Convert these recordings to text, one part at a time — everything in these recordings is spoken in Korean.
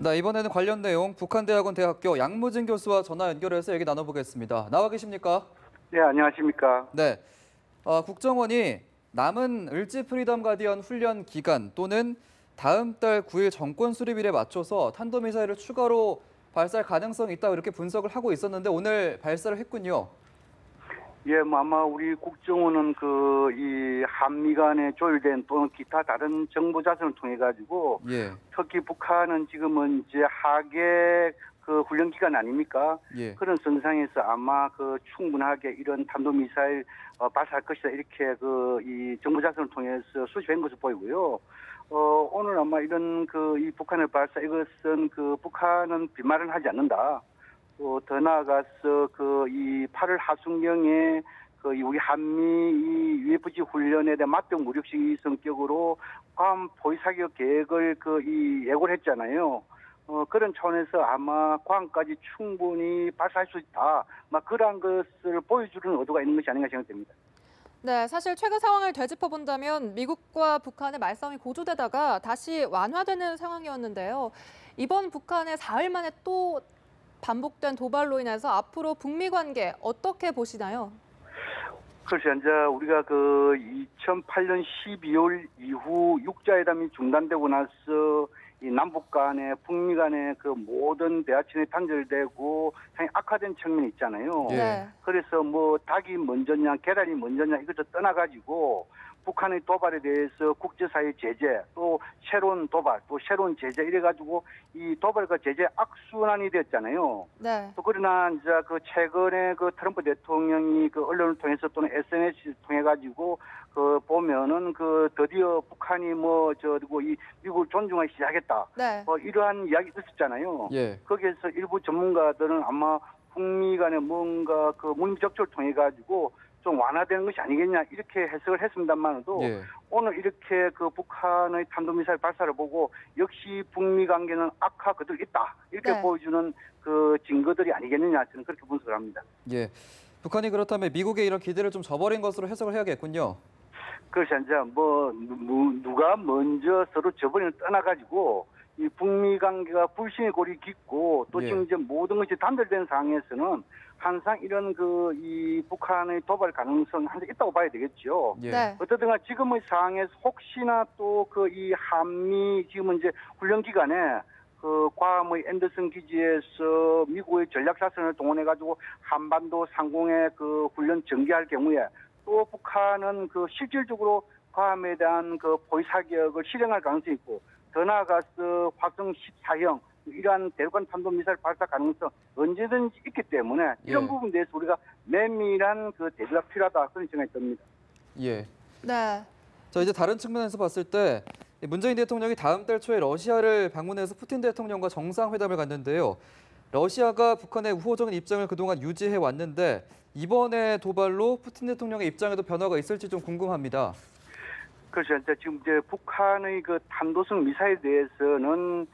네, 이번에는 관련 내용 북한대학원 대학교 양무진 교수와 전화 연결해서 얘기 나눠보겠습니다. 나와 계십니까? 네, 안녕하십니까. 네, 국정원이 남은 을지 프리덤 가디언 훈련 기간 또는 다음 달 9일 정권 수립일에 맞춰서 탄도미사일을 추가로 발사할 가능성이 있다 이렇게 분석을 하고 있었는데 오늘 발사를 했군요. 예, 뭐 아마 우리 국정원은 이 한미 간에 조율된 또는 기타 다른 정보 자산을 통해 가지고 예, 특히 북한은 지금은 이제 하계 훈련 기간 아닙니까? 예. 그런 선상에서 아마 충분하게 이런 탄도미사일 발사할 것이다 이렇게 이 정보 자산을 통해서 수집한 것으로 보이고요. 오늘 아마 이런 이 북한의 발사 이것은 북한은 빈말은 하지 않는다. 더 나아가서 이 8월 하순경에 이 우리 한미 이 UFG 훈련에 대한 맞병 무력식 성격으로 괌 포위 사격 계획을 이 예고를 했잖아요. 그런 차원에서 아마 괌까지 충분히 발사할 수 있다. 막 그러한 것을 보여주는 의도가 있는 것이 아닌가 생각됩니다. 네, 사실 최근 상황을 되짚어본다면 미국과 북한의 말싸움이 고조되다가 다시 완화되는 상황이었는데요. 이번 북한의 사흘 만에 또 반복된 도발로 인해서 앞으로 북미 관계 어떻게 보시나요? 그렇죠. 이제 우리가 2008년 12월 이후 육자회담이 중단되고 나서 이 남북 간에 북미 간에 모든 대화천이 단절되고 상당히 악화된 측면이 있잖아요. 예. 네. 그래서 뭐 닭이 먼저냐 계란이 먼저냐 이것도 떠나가지고 북한의 도발에 대해서 국제사회 제재, 또 새로운 도발, 또 새로운 제재 이래가지고 이 도발과 제재 악순환이 됐잖아요. 네. 또 그러나 이제 최근에 트럼프 대통령이 언론을 통해서 또는 SNS를 통해 가지고 보면은 드디어 북한이 이 미국을 존중하기 시작했다. 네. 이러한 이야기 있었잖아요. 예. 거기에서 일부 전문가들은 아마 북미 간에 뭔가 무임 적절을 통해 가지고 좀 완화되는 것이 아니겠냐 이렇게 해석을 했습니다만도 예. 오늘 이렇게 북한의 탄도미사일 발사를 보고 역시 북미 관계는 악화 그대로 있다 이렇게 네. 보여주는 증거들이 아니겠느냐 저는 그렇게 분석을 합니다. 예. 북한이 그렇다면 미국의 이런 기대를 좀 저버린 것으로 해석을 해야겠군요. 그래서 이제 누가 먼저 서로 저번에 떠나가지고 이 북미 관계가 불신의 골이 깊고 또 예. 지금 이제 모든 것이 단절된 상황에서는 항상 이런 이 북한의 도발 가능성이 항상 있다고 봐야 되겠죠. 예. 네. 어쨌든 지금의 상황에서 혹시나 또 이 한미 지금은 이제 훈련 기간에 괌의 앤더슨 기지에서 미국의 전략 자산을 동원해 가지고 한반도 상공에 훈련 전개할 경우에 또 북한은 실질적으로 괌에 대한 포위 사격을 실행할 가능성이 있고 더 나아가서 화성 14형 이러한 대륙간 탄도미사일 발사 가능성 언제든지 있기 때문에 이런 예. 부분에 대해서 우리가 면밀한 대비가 필요하다 그런 생각이 듭니다. 예. 네. 자, 이제 다른 측면에서 봤을 때 문재인 대통령이 다음 달 초에 러시아를 방문해서 푸틴 대통령과 정상회담을 갖는데요. 러시아가 북한의 우호적인 입장을 그동안 유지해 왔는데 이번에 도발로 푸틴 대통령의 입장에도 변화가 있을지 좀 궁금합니다. 그렇죠. 지금 북한의 탄도성 미사일에 대해서는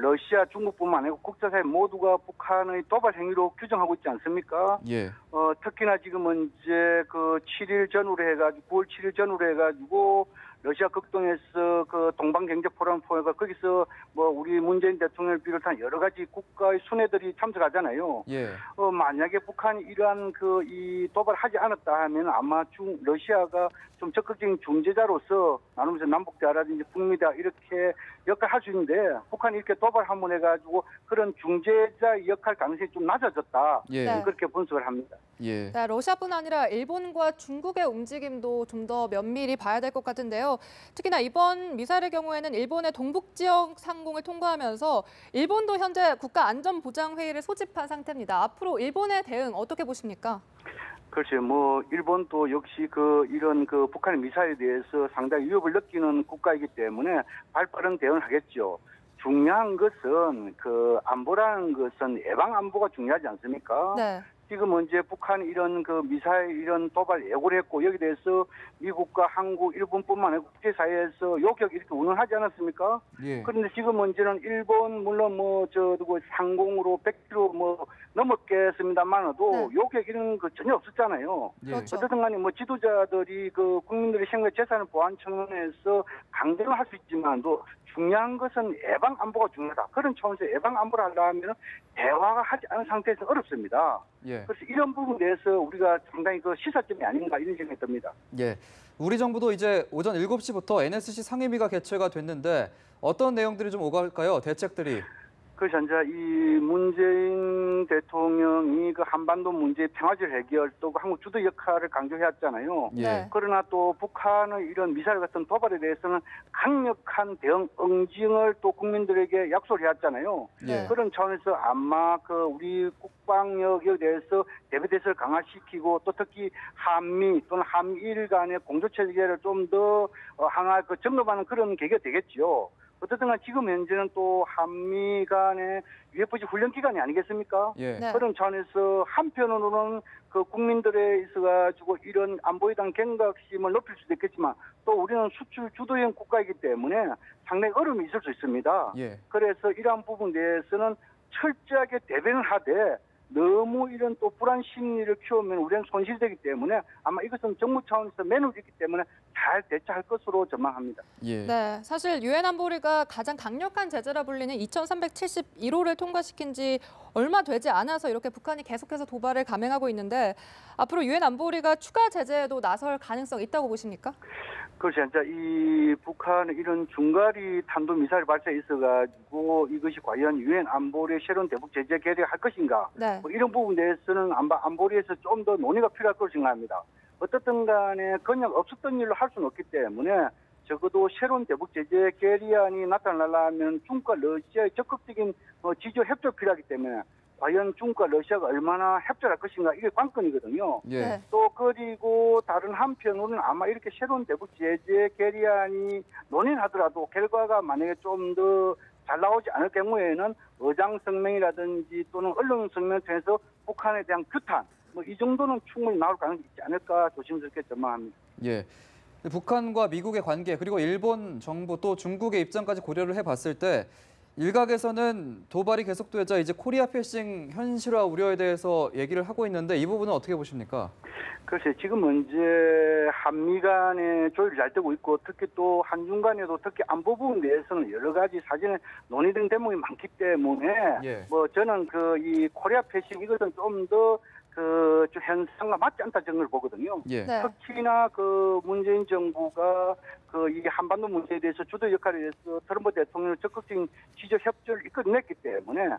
러시아, 중국뿐만 아니고 국제사회 모두가 북한의 도발 행위로 규정하고 있지 않습니까? 예. 특히나 지금은 이제 7일 전후로 해가지고 9월 7일 전후로 해가지고 러시아 극동에서 동방경제 포럼 포회가 거기서 우리 문재인 대통령을 비롯한 여러 가지 국가의 순회들이 참석하잖아요. 예. 만약에 북한이 이러한 이 도발을 하지 않았다 하면 아마 러시아가 좀 적극적인 중재자로서 나누면서 남북 대화라든지 북미 대화 이렇게 역할을 할 수 있는데 북한이 이렇게 도발 한번 해가지고 그런 중재자 역할 가능성이 좀 낮아졌다. 예. 네. 그렇게 분석을 합니다. 예. 네, 러시아뿐 아니라 일본과 중국의 움직임도 좀 더 면밀히 봐야 될 것 같은데요. 특히나 이번 미사일의 경우에는 일본의 동북 지역 상공을 통과하면서 일본도 현재 국가안전보장회의를 소집한 상태입니다. 앞으로 일본의 대응 어떻게 보십니까? 그렇죠. 일본도 역시 이런 북한의 미사일에 대해서 상당히 위협을 느끼는 국가이기 때문에 발빠른 대응을 하겠죠. 중요한 것은 안보라는 것은 예방 안보가 중요하지 않습니까? 네. 지금 이제 북한이 이런 그 미사일 이런 도발 예고를 했고 여기 대해서 미국과 한국, 일본뿐만 아니라 국제사회에서 요격 이렇게 운운하지 않았습니까? 예. 그런데 지금 문제는 일본 물론 누구 상공으로 100km 넘었겠습니다만도 네. 요격 이런 거 전혀 없었잖아요. 예. 그렇죠. 어쨌든 간에 지도자들이 그 국민들의 생명 재산을 보안 측면에서 강조를 할 수 있지만도 중요한 것은 예방 안보가 중요하다. 그런 차원에서 예방 안보를 하려면 대화가 하지 않은 상태에서 어렵습니다. 예. 그래서 이런 부분에 대해서 우리가 상당히 그 시사점이 아닌가 이런 생각이 듭니다. 예. 우리 정부도 이제 오전 7시부터 NSC 상임위가 개최가 됐는데 어떤 내용들이 좀 오갈까요? 대책들이. 그래서 이제 이 문재인 대통령이 그 한반도 문제 평화적 해결 또 한국 주도 역할을 강조해왔잖아요. 예. 네. 그러나 또 북한의 이런 미사일 같은 도발에 대해서는 강력한 대응 응징을 또 국민들에게 약속을 해왔잖아요. 예. 그런 차원에서 아마 그 우리 국방력에 대해서 대비대책을 강화시키고 또 특히 한미 또는 한일 간의 공조체계를 좀 더 항할 그 점검하는 그런 계기가 되겠지요. 어쨌든 간 지금 현재는 또 한미 간의 UFC 훈련 기간이 아니겠습니까? 예. 네. 그런 차원에서 한편으로는 그 국민들에 있어가지고 이런 안보에 대한 경각심을 높일 수도 있겠지만 또 우리는 수출 주도형 국가이기 때문에 상당히 어려움이 있을 수 있습니다. 예. 그래서 이러한 부분에 대해서는 철저하게 대변을 하되 너무 이런 또 불안 심리를 키우면 우리는 손실이 되기 때문에 아마 이것은 정부 차원에서 매너가 있기 때문에 잘 대처할 것으로 전망합니다. 예. 네, 사실 유엔 안보리가 가장 강력한 제재라 불리는 2371호를 통과시킨 지 얼마 되지 않아서 이렇게 북한이 계속해서 도발을 감행하고 있는데 앞으로 유엔 안보리가 추가 제재에도 나설 가능성 있다고 보십니까? 그렇죠. 이제 이 북한의 이런 중거리 탄도미사일 발사에 있어가지고 이것이 과연 유엔 안보리의 새로운 대북 제재 결의할 것인가? 네. 이런 부분에 대해서는 아마 안보리에서 좀 더 논의가 필요할 것으로 생각합니다. 어떻든 간에 그냥 없었던 일로 할 수는 없기 때문에 적어도 새로운 대북 제재 결의안이 나타나려면 중국과 러시아의 적극적인 지조 협조가 필요하기 때문에 과연 중국과 러시아가 얼마나 협조할 것인가 이게 관건이거든요. 예. 네. 또 그리고 다른 한편으로는 아마 이렇게 새로운 대북 제재 결의안이 논의하더라도 결과가 만약에 좀 더 잘 나오지 않을 경우에는 의장 성명이라든지 또는 언론 성명을 통해서 북한에 대한 규탄 이 정도는 충분히 나올 가능성이 있지 않을까 조심스럽게 전망합니다. 예. 북한과 미국의 관계 그리고 일본 정부 또 중국의 입장까지 고려를 해봤을 때 일각에서는 도발이 계속되자 이제 코리아 패싱 현실화 우려에 대해서 얘기를 하고 있는데 이 부분은 어떻게 보십니까? 글쎄 지금 현재 한미 간의 조율이 잘 되고 있고 특히 또 한중 간에도 특히 안보 부분에 대해서는 여러 가지 사전에 논의된 대목이 많기 때문에 예. 저는 그 이 코리아 패싱 이것은 좀 더 좀 현상과 맞지 않다 저는 걸 보거든요. 예. 네. 특히나 그 문재인 정부가 그 이 한반도 문제에 대해서 주도 역할에 대해서 트럼프 대통령의 적극적인 지적 협조를 이끌어냈기 때문에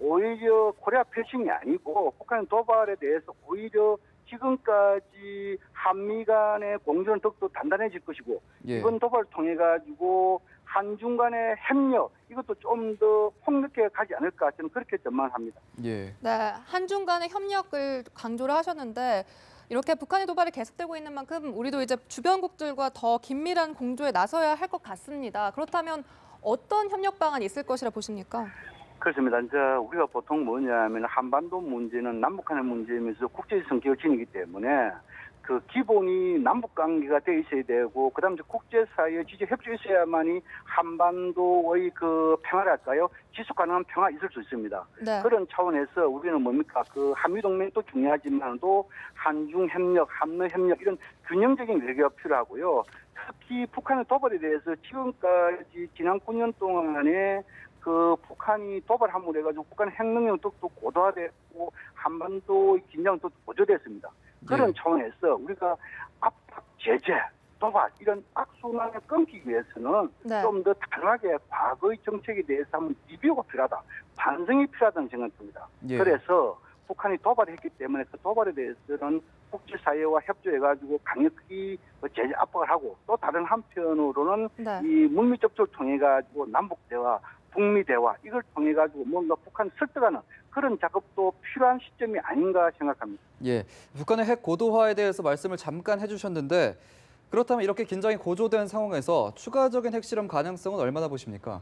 오히려 코리아 패싱이 아니고 북한 도발에 대해서 오히려 지금까지 한미 간의 공조는 더욱더 단단해질 것이고 예. 이번 도발을 통해 가지고 한중 간의 협력 이것도 좀 더 폭넓게 가지 않을까 저는 그렇게 전망합니다. 네, 예. 한중 간의 협력을 강조를 하셨는데 이렇게 북한의 도발이 계속되고 있는 만큼 우리도 이제 주변국들과 더 긴밀한 공조에 나서야 할 것 같습니다. 그렇다면 어떤 협력 방안이 있을 것이라 보십니까? 그렇습니다. 이제 우리가 보통 뭐냐면 한반도 문제는 남북한의 문제이면서 국제적 성격을 지니기 때문에 그 기본이 남북 관계가 돼 있어야 되고 그다음에 국제사회의 지적 협조가 있어야만이 한반도의 그 평화랄까요? 지속 가능한 평화 있을 수 있습니다. 네. 그런 차원에서 우리는 뭡니까? 그 한미 동맹도 중요하지만도 한중 협력, 한미 협력 이런 균형적인 외교가 필요하고요. 특히 북한의 도발에 대해서 지금까지 지난 9년 동안에 그 북한이 도발함으로 해가지고 북한 핵능력도 또 고도화됐고 한반도의 긴장도 또 고조됐습니다. 그런 예. 차원에서 우리가 압박, 제재, 도발 이런 악순환을 끊기 위해서는 네. 좀 더 단호하게 과거의 정책에 대해서 한번 리뷰가 필요하다. 반성이 필요하다는 생각이 듭니다. 예. 그래서 북한이 도발했기 때문에 그 도발에 대해서는 국제사회와 협조해가지고 강력히 제재 압박을 하고 또 다른 한편으로는 네. 이 물밑 접촉을 통해가지고 남북 대화, 북미 대화 이걸 통해가지고 뭔가 북한 설득하는 그런 작업도 필요한 시점이 아닌가 생각합니다. 예. 북한의 핵 고도화에 대해서 말씀을 잠깐 해주셨는데 그렇다면 이렇게 긴장이 고조된 상황에서 추가적인 핵실험 가능성은 얼마나 보십니까?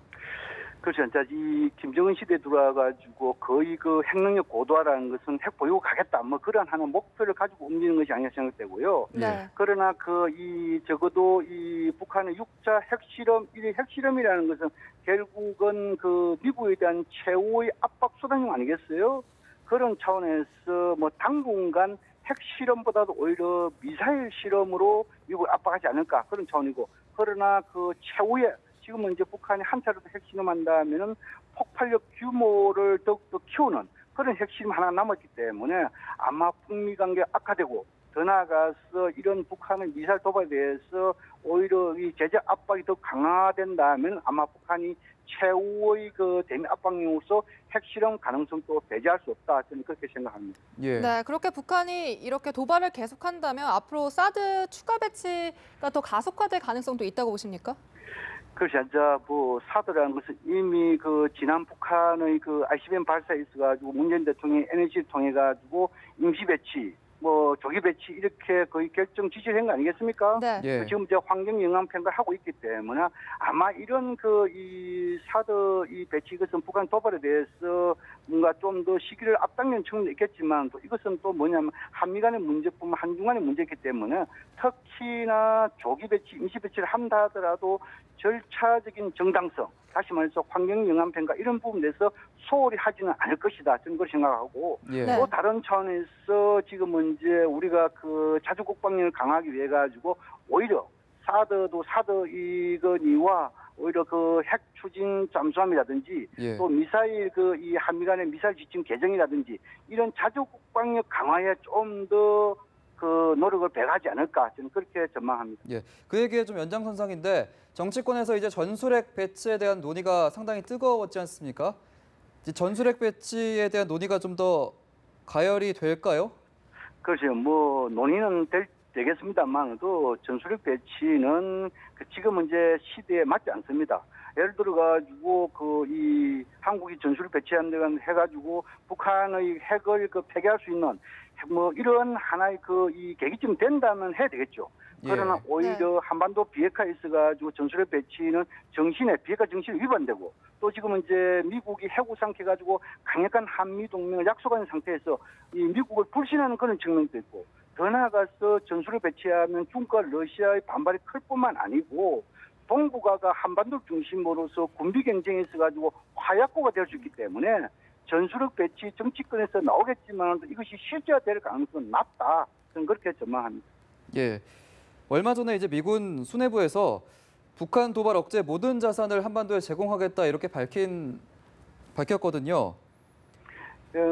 그렇죠. 이제 이 김정은 시대에 들어와가지고 거의 그 핵능력 고도화라는 것은 핵 보유고 가겠다. 뭐 그런 하는 목표를 가지고 움직이는 것이 아니라 생각되고요. 네. 그러나 이 적어도 이 북한의 6차 핵실험, 이 핵실험이라는 것은 결국은 그 미국에 대한 최후의 압박 수단이 아니겠어요? 그런 차원에서 뭐 당분간 핵실험보다도 오히려 미사일 실험으로 미국을 압박하지 않을까 그런 차원이고, 그러나 그 최후의 지금은 이제 북한이 한 차례도 핵실험한다면은 폭발력 규모를 더욱더 키우는 그런 핵실험 하나 남았기 때문에 아마 북미 관계 악화되고, 더 나아가서 이런 북한의 미사일 도발에 대해서 오히려 이 제재 압박이 더 강화된다면 아마 북한이 최후의 그 대미 압박용으로서 핵실험 가능성도 배제할 수 없다. 저는 그렇게 생각합니다. 예. 네, 그렇게 북한이 이렇게 도발을 계속한다면 앞으로 사드 추가 배치가 더 가속화될 가능성도 있다고 보십니까? 그렇죠. 이제 뭐 사드라는 것은 이미 그 지난 북한의 그 ICBM 발사에 있어가지고 문재인 대통령이 NSC를 통해가지고 임시 배치, 뭐 조기 배치 이렇게 거의 결정 지시를 한 거 아니겠습니까? 네. 예. 지금 이제 환경 영향 평가를 하고 있기 때문에 아마 이런 그 이 사드 이 배치 이것은 북한 도발에 대해서 뭔가 좀 더 시기를 앞당기는 측면도 있겠지만, 또 이것은 또 뭐냐면 한미 간의 문제뿐만 한중 간의 문제이기 때문에 특히나 조기 배치, 임시 배치를 한다 하더라도 절차적인 정당성, 다시 말해서 환경 영향 평가 이런 부분에서 소홀히 하지는 않을 것이다. 저는 그렇게 생각하고, 예. 네. 또 다른 차원에서 지금은 이제 우리가 그 자주 국방력을 강하기 위해 가지고 오히려 사드도 사드 이거니와 오히려 그 핵 추진 잠수함이라든지 예. 또 미사일 그 이 한미 간의 미사일 지침 개정이라든지 이런 자주 국방력 강화에 좀 더 그 노력을 배하지 않을까 저는 그렇게 전망합니다. 예. 그 얘기의 좀 연장선상인데 정치권에서 이제 전술핵 배치에 대한 논의가 상당히 뜨거웠지 않습니까? 이제 전술핵 배치에 대한 논의가 좀 더 가열이 될까요? 그렇죠. 뭐 논의는 되겠습니다만도 전술핵 배치는 그 지금은 이제 시대에 맞지 않습니다. 예를 들어 가지고 그 이 한국이 전술핵 배치한다고 해가지고 북한의 핵을 그 폐기할 수 있는 뭐 이런 하나의 그 이 계기쯤 된다면 해야 되겠죠. 그러나 예. 오히려 한반도 비핵화에 있어가지고 전술핵 배치는 비핵화 정신에 위반되고, 또 지금은 이제 미국이 핵 우상해가지고 강력한 한미 동맹을 약속하는 상태에서 이 미국을 불신하는 그런 측면도 있고, 더 나아가서 전술을 배치하면 중국과 러시아의 반발이 클 뿐만 아니고 동북아가 한반도 중심으로서 군비 경쟁에 있어가지고 화약고가 될 수 있기 때문에 전술핵 배치 정치권에서 나오겠지만 이것이 실제화될 가능성은 낮다. 저는 그렇게 전망합니다. 예. 얼마 전에 이제 미군 수뇌부에서 북한 도발 억제 모든 자산을 한반도에 제공하겠다 이렇게 밝혔거든요.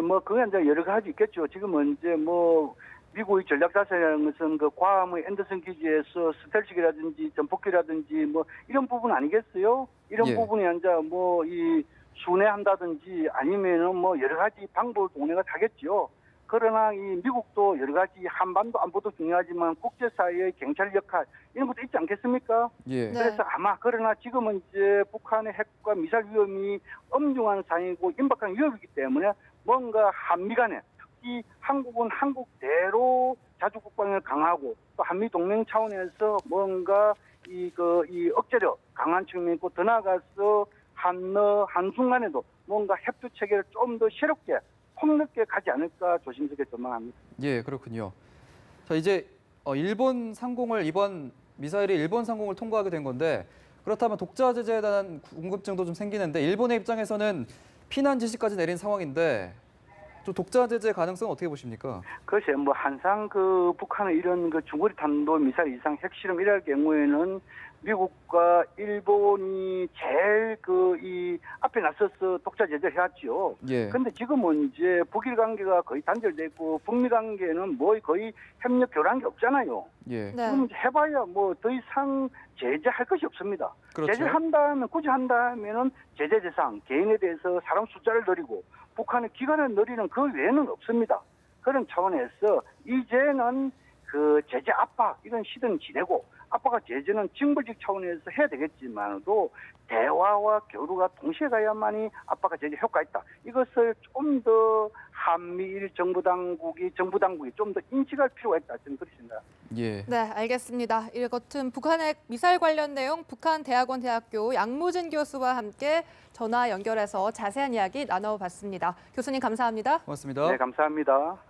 뭐 그게 이제 여러 가지 있겠죠. 지금은 이제 뭐 미국의 전략 자산이라는 것은 그 괌의 앤더슨 기지에서 스텔식이라든지 전폭기라든지 뭐 이런 부분 아니겠어요? 이런 예. 부분이 이제 뭐 이 순회한다든지 아니면은 뭐 여러 가지 방법을 동원해가 하겠죠. 그러나 이 미국도 여러 가지 한반도 안보도 중요하지만 국제사회의 경찰 역할 이런 것도 있지 않겠습니까? 예. 네. 그래서 아마 그러나 지금은 이제 북한의 핵과 미사일 위험이 엄중한 상황이고 임박한 위협이기 때문에 뭔가 한미 간에 특히 한국은 한국대로 자주 국방을 강하고 또 한미 동맹 차원에서 뭔가 이 억제력 강한 측면이 있고, 더 나아가서 한순간에도 뭔가 협조 체계를 좀 더 새롭게 폭넓게 가지 않을까 조심스럽게 전망합니다. 예, 그렇군요. 자, 이제 일본 상공을 이번 미사일이 일본 상공을 통과하게 된 건데, 그렇다면 독자 제재에 대한 궁금증도 좀 생기는데, 일본의 입장에서는 피난 지시까지 내린 상황인데 좀 독자 제재 가능성은 어떻게 보십니까? 글쎄, 뭐 항상 그 북한의 이런 그 중거리 탄도 미사일 이상 핵실험 이럴 경우에는 미국과 일본이 제일 이 앞에 나서서 독자 제재를 해왔죠. 예. 근데 지금은 이제 북일 관계가 거의 단절됐고 북미 관계는 뭐 거의 협력 교류한 게 없잖아요. 예. 네. 지금 해봐야 뭐 더 이상 제재할 것이 없습니다. 그렇죠. 제재한다면 굳이 한다면은 제재 대상 개인에 대해서 사람 숫자를 늘리고 북한의 기간을 늘리는 그 외에는 없습니다. 그런 차원에서 이제는 그 제재 압박 이런 시대는 지내고 압박과 제재는 징벌적 차원에서 해야 되겠지만도 대화와 교류가 동시에 가야만이 압박과 제재 효과가 있다. 이것을 좀 더 한미일 정부 당국이 좀 더 인식할 필요가 있다. 저는 그렇습니다. 예. 네, 알겠습니다. 이것은 북한의 미사일 관련 내용 북한대학원 대학교 양무진 교수와 함께 전화 연결해서 자세한 이야기 나눠봤습니다. 교수님 감사합니다. 고맙습니다. 네, 감사합니다.